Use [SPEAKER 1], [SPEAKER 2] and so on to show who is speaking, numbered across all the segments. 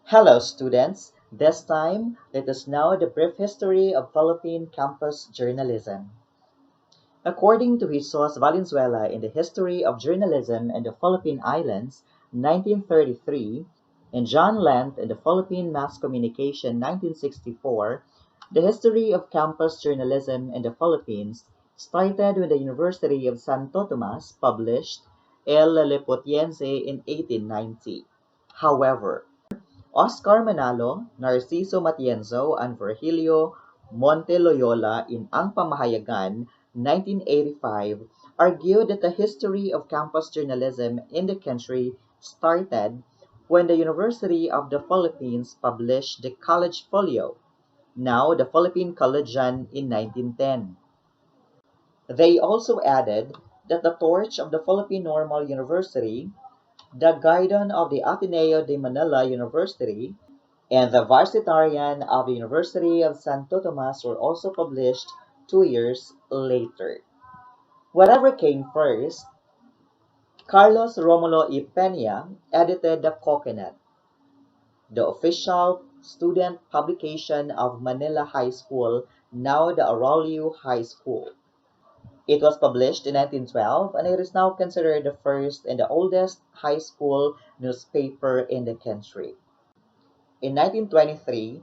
[SPEAKER 1] Hello students, this time let us know the brief history of Philippine campus journalism. According to Jesus Valenzuela in the History of Journalism in the Philippine Islands, 1933, and John Lent in the Philippine Mass Communication, 1964, the history of campus journalism in the Philippines started when the University of Santo Tomas published El Liliputiense in 1890. However, Oscar Manalo, Narciso Matienzo, and Virgilio Monteloyola in Ang Pamahayagan, 1985, argued that the history of campus journalism in the country started when the University of the Philippines published the College Folio, now the Philippine Collegian, in 1910. They also added that the torch of the Philippine Normal University, the guidon of the Ateneo de Manila University, and the Varsitarian of the University of Santo Tomas were also published 2 years later. Whatever came first, Carlos Romulo y Peña edited the Coconut, the official student publication of Manila High School, now the Aurelio High School. It was published in 1912 and it is now considered the first and the oldest high school newspaper in the country. In 1923,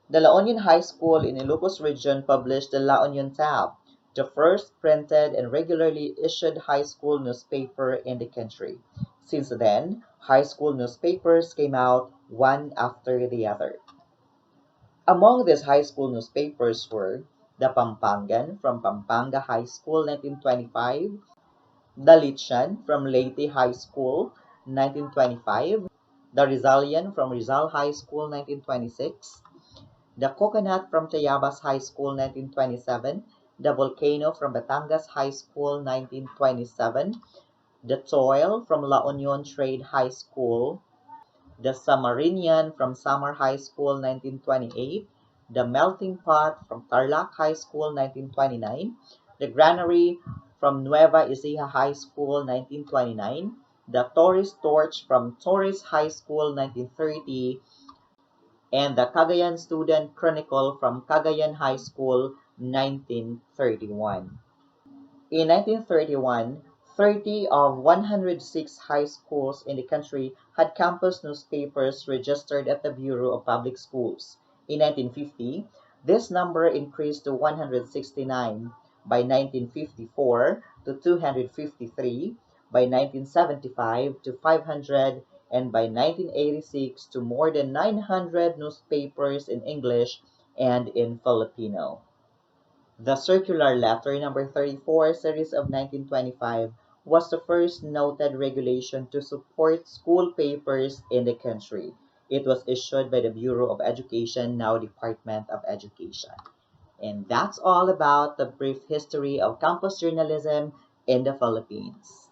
[SPEAKER 1] the La Union High School in Ilocos Region published the La Union Tab, the first printed and regularly issued high school newspaper in the country. Since then, high school newspapers came out one after the other. Among these high school newspapers were the Pampangan from Pampanga High School 1925, the Litchan from Leyte High School 1925, the Rizalian from Rizal High School 1926, the Coconut from Tayabas High School 1927, the Volcano from Batangas High School 1927, the Toil from La Union Trade High School, the Samarinian from Samar High School 1928, the Melting Pot from Tarlac High School 1929, the Granary from Nueva Ecija High School 1929, the Torres Torch from Torres High School 1930, and the Cagayan Student Chronicle from Cagayan High School 1931. In 1931, 30 of 106 high schools in the country had campus newspapers registered at the Bureau of Public Schools. In 1950, this number increased to 169, by 1954 to 253, by 1975 to 500, and by 1986 to more than 900 newspapers in English and in Filipino. The Circular Letter Number 34, Series of 1925, was the first noted regulation to support school papers in the country. It was issued by the Bureau of Education, now Department of Education. And that's all about the brief history of campus journalism in the Philippines.